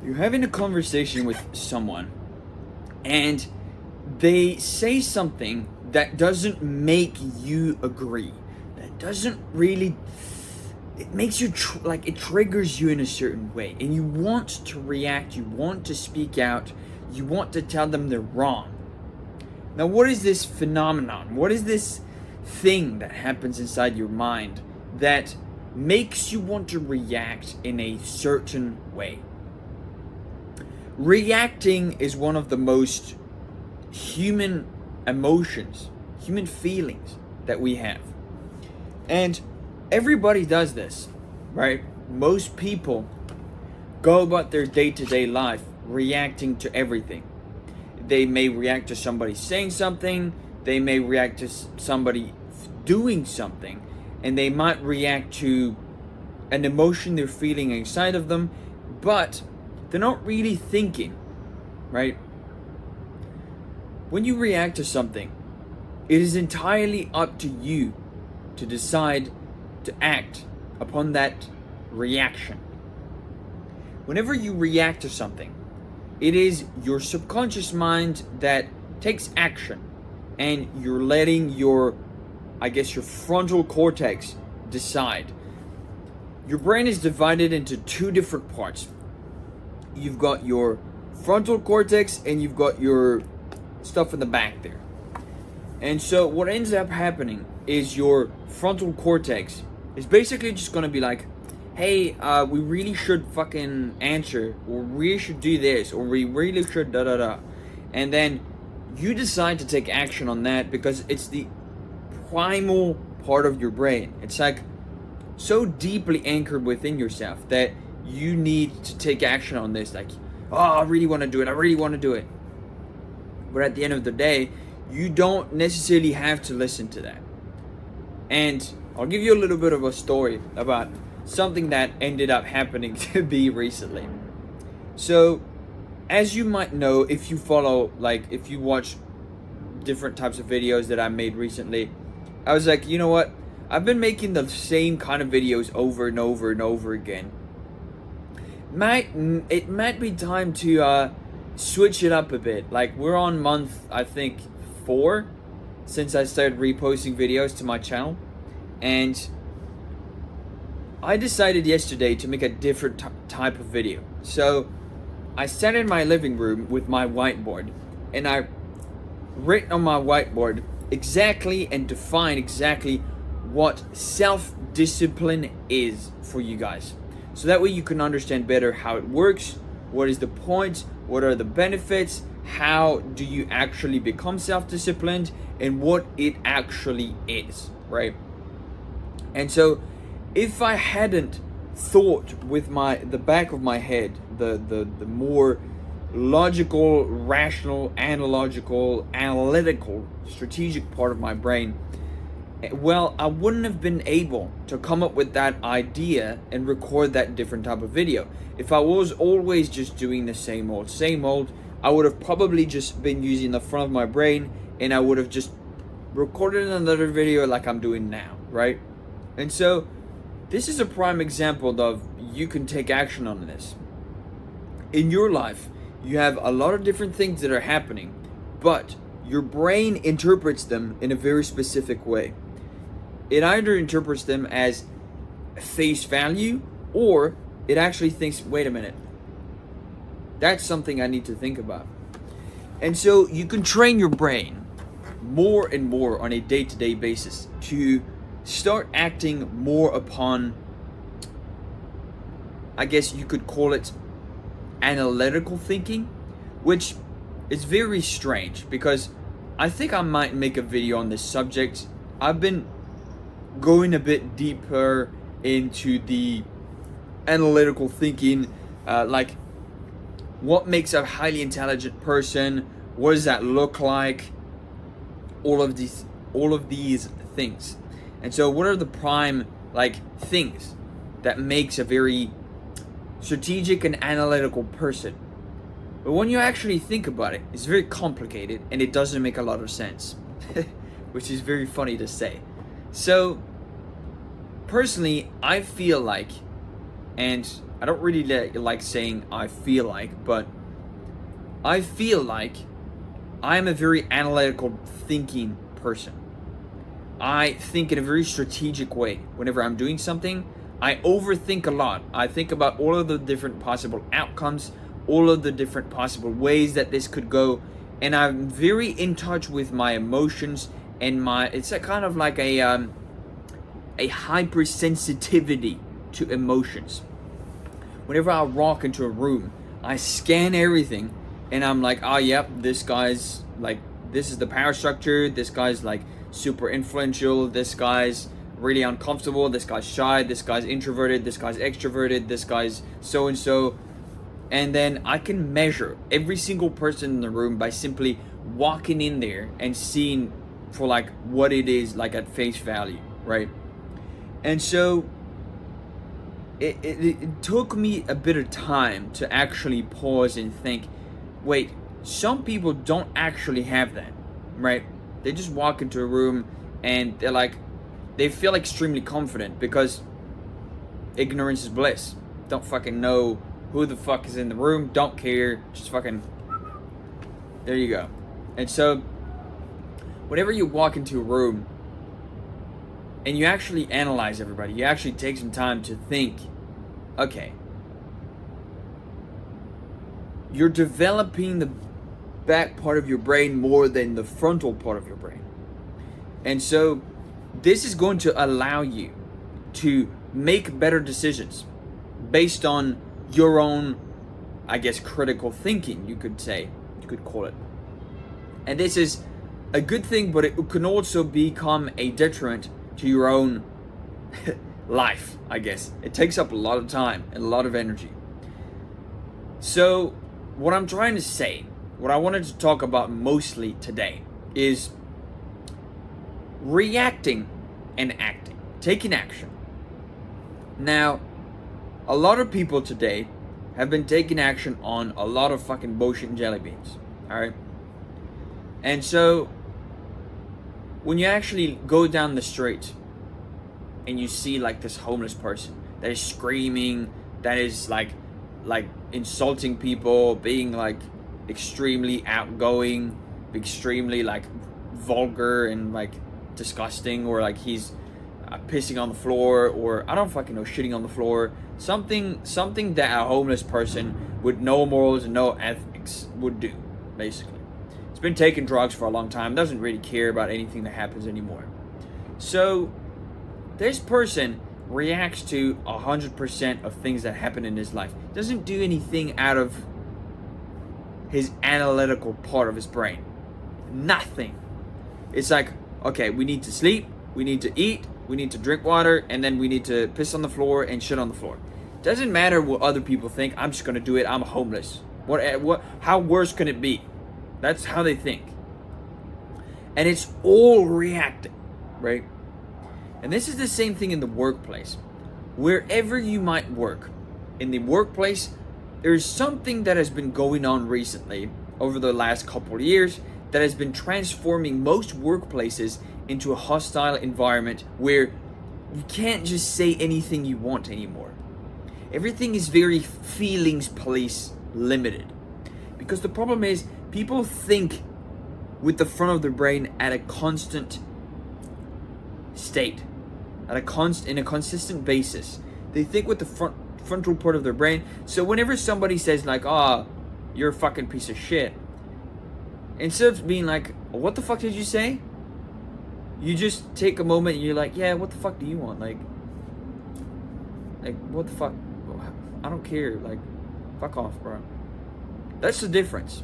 You're having a conversation with someone and they say something that doesn't make you agree, that doesn't really, it makes you like, it triggers you in a certain way, and you want to react, you want to speak out, you want to tell them they're wrong. Now, what is this phenomenon? What is this thing that happens inside your mind that makes you want to react in a certain way? Reacting is one of the most human emotions, human feelings that we have. And everybody does this, right? Most people go about their day-to-day life reacting to everything. They may react to somebody saying something, they may react to somebody doing something, and they might react to an emotion they're feeling inside of them, but they're not really thinking, right? When you react to something, it is entirely up to you to decide to act upon that reaction. Whenever you react to something, it is your subconscious mind that takes action, and you're letting your frontal cortex decide. Your brain is divided into two different parts. You've got your frontal cortex and you've got your stuff in the back there. And so what ends up happening is your frontal cortex is basically just going to be like, hey, we really should fucking answer, or we should do this, or we really should da da da. And then you decide to take action on that because it's the primal part of your brain. It's like so deeply anchored within yourself that you need to take action on this. Like, oh, I really want to do it. I really want to do it. But at the end of the day, you don't necessarily have to listen to that. And I'll give you a little bit of a story about something that ended up happening to me recently. So, as you might know, if you follow, if you watch different types of videos that I made recently, I was like, you know what? I've been making the same kind of videos over and over and over again. It might be time to switch it up a bit. Like, we're on month, I think, 4 since I started reposting videos to my channel, and I decided yesterday to make a different type of video. So I sat in my living room with my whiteboard, and I written on my whiteboard exactly and define exactly what self-discipline is for you guys. So that way you can understand better how it works, what is the point, what are the benefits, how do you actually become self-disciplined, and what it actually is, right? And so if I hadn't thought with the back of my head, the more logical, rational, analytical, strategic part of my brain, well, I wouldn't have been able to come up with that idea and record that different type of video. If I was always just doing the same old, I would have probably just been using the front of my brain, and I would have just recorded another video like I'm doing now, right? And so this is a prime example of you can take action on this. In your life, you have a lot of different things that are happening, but your brain interprets them in a very specific way. It either interprets them as face value, or it actually thinks, wait a minute, that's something I need to think about. And so you can train your brain more and more on a day-to-day basis to start acting more upon, I guess you could call it, analytical thinking, which is very strange because I think I might make a video on this subject. I've been going a bit deeper into the analytical thinking, like what makes a highly intelligent person, what does that look like, all of these things. And so what are the prime things that makes a very strategic and analytical person? But when you actually think about it, it's very complicated and it doesn't make a lot of sense, which is very funny to say. So personally, I feel like, and I don't really like saying I feel like, but I feel like I'm a very analytical thinking person. I think in a very strategic way. Whenever I'm doing something, I overthink a lot. I think about all of the different possible outcomes, all of the different possible ways that this could go, and I'm very in touch with my emotions and it's a kind of like a hypersensitivity to emotions. Whenever I walk into a room, I scan everything and I'm like, oh yep, this guy's like, this is the power structure, this guy's like super influential, this guy's really uncomfortable, this guy's shy, this guy's introverted, this guy's extroverted, this guy's so and so. And then I can measure every single person in the room by simply walking in there and seeing for like what it is, like at face value, right? And so it took me a bit of time to actually pause and think, wait, some people don't actually have that, right? They just walk into a room and they feel extremely confident because ignorance is bliss. Don't fucking know who the fuck is in the room, don't care, just fucking, there you go. And so whenever you walk into a room and you actually analyze everybody, you actually take some time to think, okay, you're developing the back part of your brain more than the frontal part of your brain. And so this is going to allow you to make better decisions based on your own, I guess, critical thinking, you could call it. And this is a good thing, but it can also become a detriment to your own life, I guess. It takes up a lot of time and a lot of energy. So what I'm trying to say, what I wanted to talk about mostly today is reacting and acting, taking action. Now, a lot of people today have been taking action on a lot of fucking bullshit and jelly beans, alright? And so, when you actually go down the street and you see like this homeless person that is screaming, that is like insulting people, being like extremely outgoing, extremely like vulgar and like disgusting, or like he's pissing on the floor, or I don't fucking know, shitting on the floor, something that a homeless person with no morals and no ethics would do, basically. It's been taking drugs for a long time, doesn't really care about anything that happens anymore. So this person reacts to 100% of things that happen in his life, doesn't do anything out of his analytical part of his brain. Nothing. It's like, okay, we need to sleep, we need to eat, we need to drink water, and then we need to piss on the floor and shit on the floor. Doesn't matter what other people think, I'm just gonna do it, I'm homeless. How worse can it be? That's how they think. And it's all reacting, right? And this is the same thing in the workplace. Wherever you might work, in the workplace, there's something that has been going on recently, over the last couple of years, that has been transforming most workplaces into a hostile environment where you can't just say anything you want anymore. Everything is very feelings police limited. Because the problem is, people think with the front of their brain at a constant state, in a consistent basis. They think with the frontal part of their brain. So whenever somebody says like, you're a fucking piece of shit, instead of being like, what the fuck did you say? You just take a moment and you're like, yeah, what the fuck do you want? Like what the fuck? I don't care. Like, fuck off, bro. That's the difference.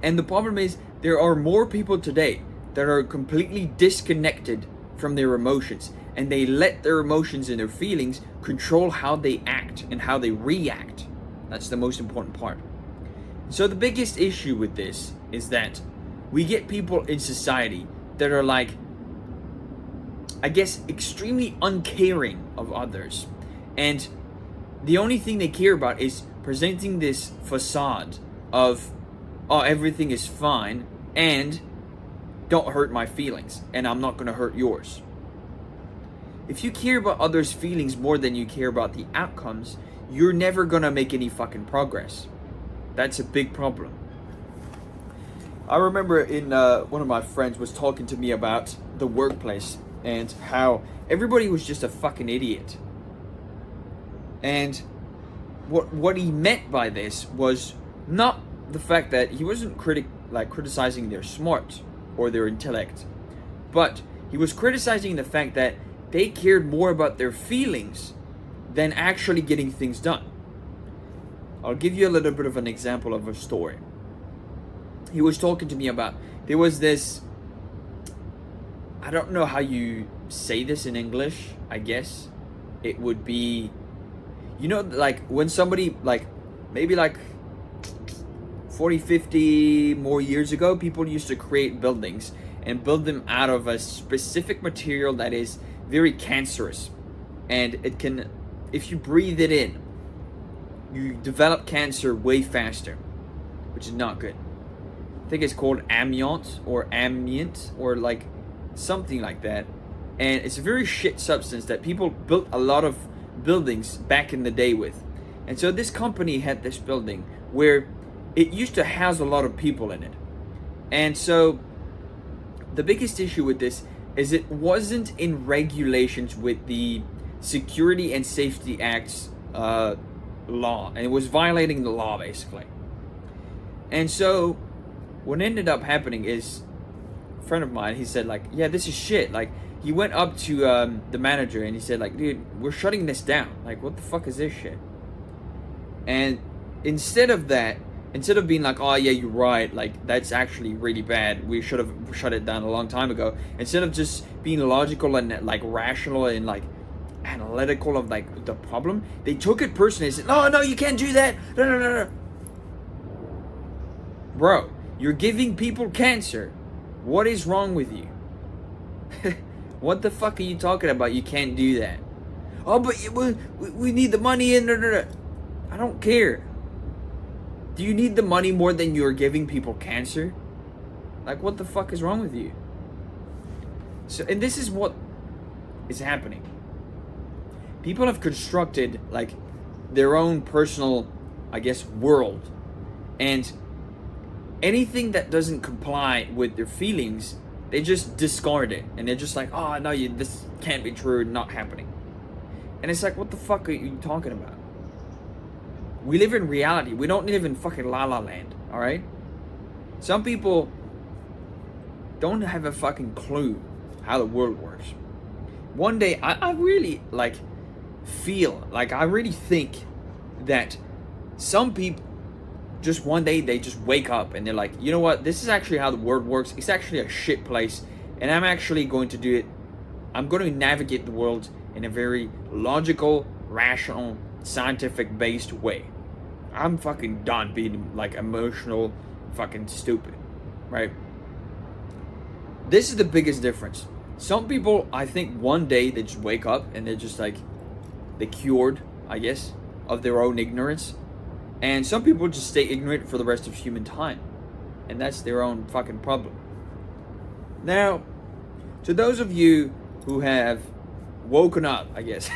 And the problem is, there are more people today that are completely disconnected from their emotions, and they let their emotions and their feelings control how they act and how they react. That's the most important part. So the biggest issue with this is that we get people in society that are like, I guess, extremely uncaring of others. And the only thing they care about is presenting this facade of, everything is fine, and don't hurt my feelings, and I'm not going to hurt yours. If you care about others' feelings more than you care about the outcomes, you're never gonna make any fucking progress. That's a big problem. I remember in one of my friends was talking to me about the workplace and how everybody was just a fucking idiot. And what he meant by this was not the fact that he wasn't criticizing their smarts or their intellect, but he was criticizing the fact that they cared more about their feelings than actually getting things done. I'll give you a little bit of an example of a story. He was talking to me about, there was this, I don't know how you say this in English, I guess. It would be, you know, like when somebody, like maybe like 40, 50 more years ago, people used to create buildings and build them out of a specific material that is very cancerous. And it can, if you breathe it in, you develop cancer way faster, which is not good. I think it's called amiant or like something like that. And it's a very shit substance that people built a lot of buildings back in the day with. And so this company had this building where it used to house a lot of people in it. And so the biggest issue with this is it wasn't in regulations with the Security and Safety Act's law, and it was violating the law basically. And so what ended up happening is, a friend of mine, he said like, yeah, this is shit. Like, he went up to the manager and he said like, dude, we're shutting this down. Like, what the fuck is this shit? And instead of being like, oh yeah, you're right, like that's actually really bad, we should have shut it down a long time ago, instead of just being logical and like rational and like analytical of like the problem, they took it personally and said, no, you can't do that, no. Bro, you're giving people cancer. What is wrong with you? What the fuck are you talking about? You can't do that. Oh, but we need the money in. I don't care. Do you need the money more than you're giving people cancer? Like, what the fuck is wrong with you? So, and this is what is happening. People have constructed like their own personal, I guess, world, and anything that doesn't comply with their feelings, they just discard it, and they're just like, oh no, this can't be true, not happening. And it's like, what the fuck are you talking about? We live in reality. We don't live in fucking La La Land, all right? Some people don't have a fucking clue how the world works. One day, I really like feel like I really think that some people just one day they just wake up and they're like, you know what, this is actually how the world works. It's actually a shit place, and I'm actually going to do it. I'm going to navigate the world in a very logical, rational, scientific based way. I'm fucking done being like emotional, fucking stupid, right? This is the biggest difference. Some people, I think one day they just wake up and they're just like, they cured, I guess, of their own ignorance. And some people just stay ignorant for the rest of human time. And that's their own fucking problem. Now, to those of you who have woken up, I guess,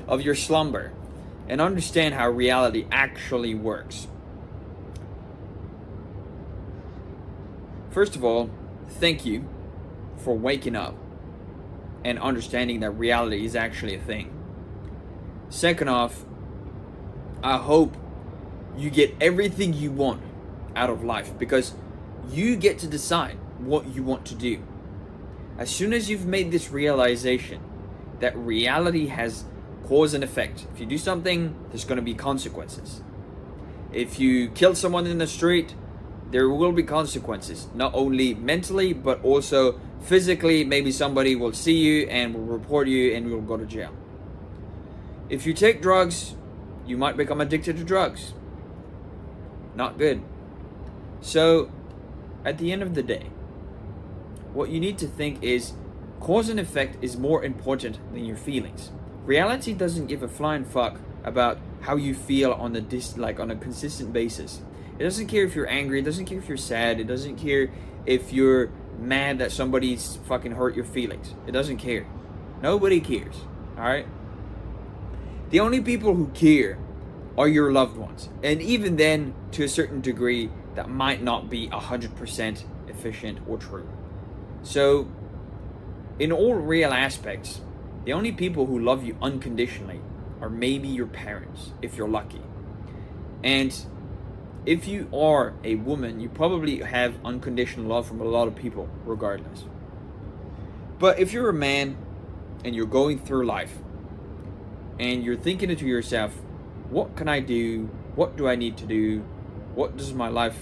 of your slumber and understand how reality actually works. First of all, thank you for waking up and understanding that reality is actually a thing. Second off, I hope you get everything you want out of life, because you get to decide what you want to do. As soon as you've made this realization that reality has cause and effect, if you do something, there's going to be consequences. If you kill someone in the street, there will be consequences, not only mentally but also physically. Maybe somebody will see you and will report you and you'll go to jail. If you take drugs, you might become addicted to drugs. Not good. So, at the end of the day, what you need to think is cause and effect is more important than your feelings. Reality doesn't give a flying fuck about how you feel on a consistent basis. It doesn't care if you're angry, it doesn't care if you're sad, it doesn't care if you're mad that somebody's fucking hurt your feelings. It doesn't care. Nobody cares, alright? The only people who care are your loved ones. And even then, to a certain degree, that might not be 100% efficient or true. So, in all real aspects, the only people who love you unconditionally are maybe your parents, if you're lucky. And if you are a woman, you probably have unconditional love from a lot of people, regardless. But if you're a man and you're going through life and you're thinking to yourself, what can I do? What do I need to do? What does my life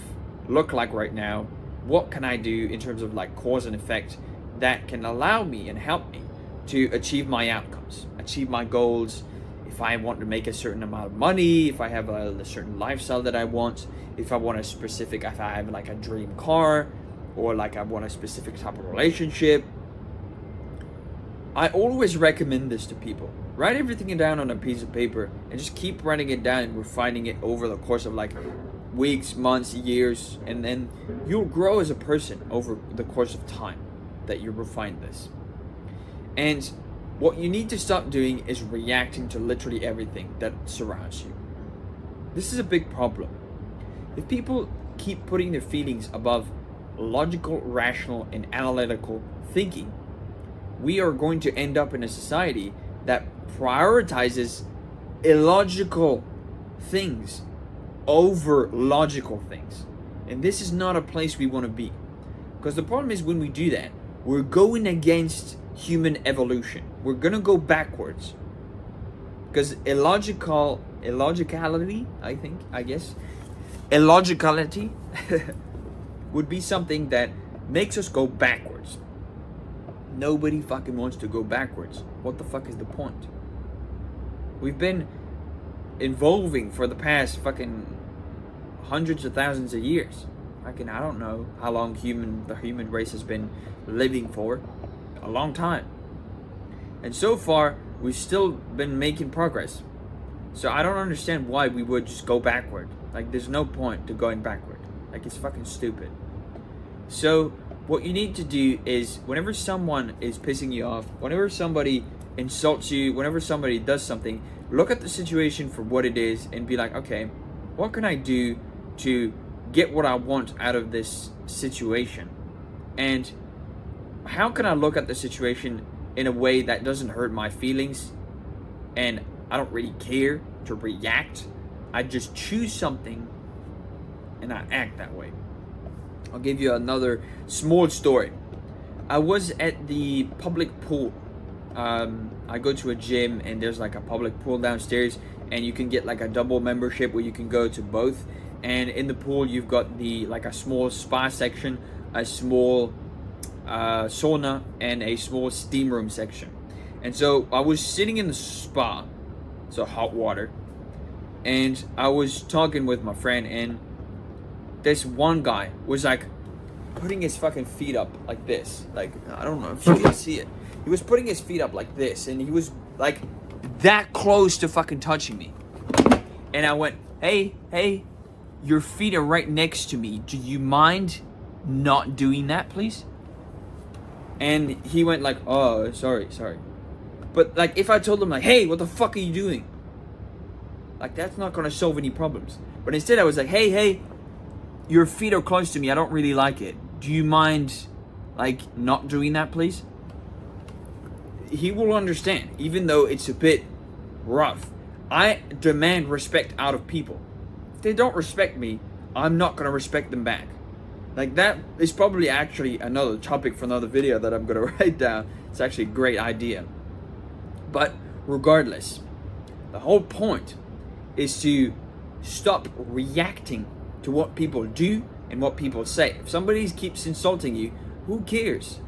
look like right now? What can I do in terms of like cause and effect that can allow me and help me to achieve my outcomes, achieve my goals? If I want to make a certain amount of money, if I have a certain lifestyle that I want, if I want if I have like a dream car, or like I want a specific type of relationship, I always recommend this to people. Write everything down on a piece of paper and just keep writing it down and refining it over the course of like weeks, months, years, and then you'll grow as a person over the course of time that you refine this. And what you need to stop doing is reacting to literally everything that surrounds you. This is a big problem. If people keep putting their feelings above logical, rational, and analytical thinking, we are going to end up in a society that prioritizes illogical things over logical things. And this is not a place we want to be. Because the problem is when we do that, we're going against human evolution. We're going to go backwards. Because illogicality would be something that makes us go backwards. Nobody fucking wants to go backwards. What the fuck is the point? We've been evolving for the past fucking hundreds of thousands of years. I don't know how long the human race has been living for. A long time. And so far, we've still been making progress. So I don't understand why we would just go backward. Like, there's no point to going backward. Like, it's fucking stupid. So what you need to do is, whenever someone is pissing you off, whenever somebody insults you, whenever somebody does something, look at the situation for what it is and be like, okay, what can I do to get what I want out of this situation? And how can I look at the situation in a way that doesn't hurt my feelings and I don't really care to react? I just choose something and I act that way. I'll give you another small story. I was at the public pool. I go to a gym and there's like a public pool downstairs, and you can get like a double membership where you can go to both. And in the pool you've got a small spa section, a small sauna, and a small steam room section. And so I was sitting in the spa, so hot water, and I was talking with my friend, and this one guy was like putting his fucking feet up like this. Like, I don't know if you can see it. He was putting his feet up like this, and he was like that close to fucking touching me. And I went, hey, your feet are right next to me. Do you mind not doing that, please? And he went like, oh, sorry. But like, if I told him like, hey, what the fuck are you doing? Like, that's not gonna solve any problems. But instead I was like, hey, your feet are close to me. I don't really like it. Do you mind like not doing that, please? He will understand, even though it's a bit rough. I demand respect out of people. If they don't respect me, I'm not gonna respect them back. Like, that is probably actually another topic for another video that I'm gonna write down. It's actually a great idea. But regardless, the whole point is to stop reacting to what people do and what people say. If somebody keeps insulting you, who cares?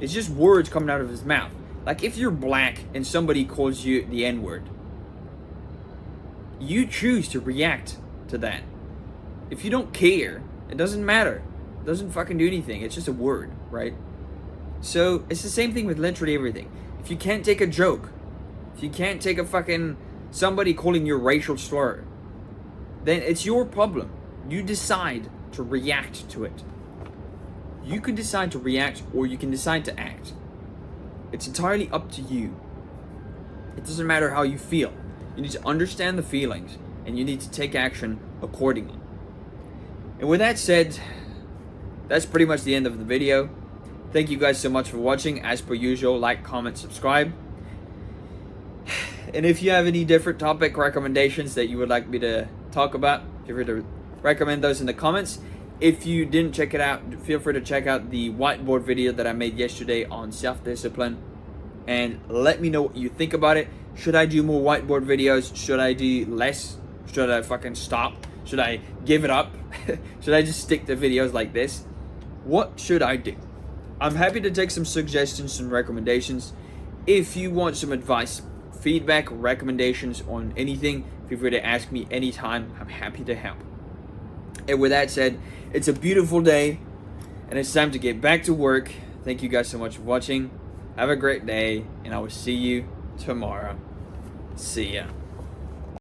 It's just words coming out of his mouth. Like, if you're black and somebody calls you the N-word, you choose to react to that. If you don't care, it doesn't matter. It doesn't fucking do anything. It's just a word, right? So it's the same thing with literally everything. If you can't take a joke, if you can't take a fucking somebody calling you a racial slur, then it's your problem. You decide to react to it. You can decide to react, or you can decide to act. It's entirely up to you. It doesn't matter how you feel. You need to understand the feelings, and you need to take action accordingly. And with that said, that's pretty much the end of the video. Thank you guys so much for watching. As per usual, like, comment, subscribe. And if you have any different topic recommendations that you would like me to talk about, feel free to recommend those in the comments. If you didn't check it out, feel free to check out the whiteboard video that I made yesterday on self-discipline, and let me know what you think about it. Should I do more whiteboard videos? Should I do less? Should I fucking stop? Should I give it up? Should I just stick to videos like this? What should I do? I'm happy to take some suggestions and recommendations. If you want some advice, feedback, recommendations on anything, feel free to ask me anytime. I'm happy to help. And with that said, it's a beautiful day, and it's time to get back to work. Thank you guys so much for watching. Have a great day, and I will see you tomorrow. See ya.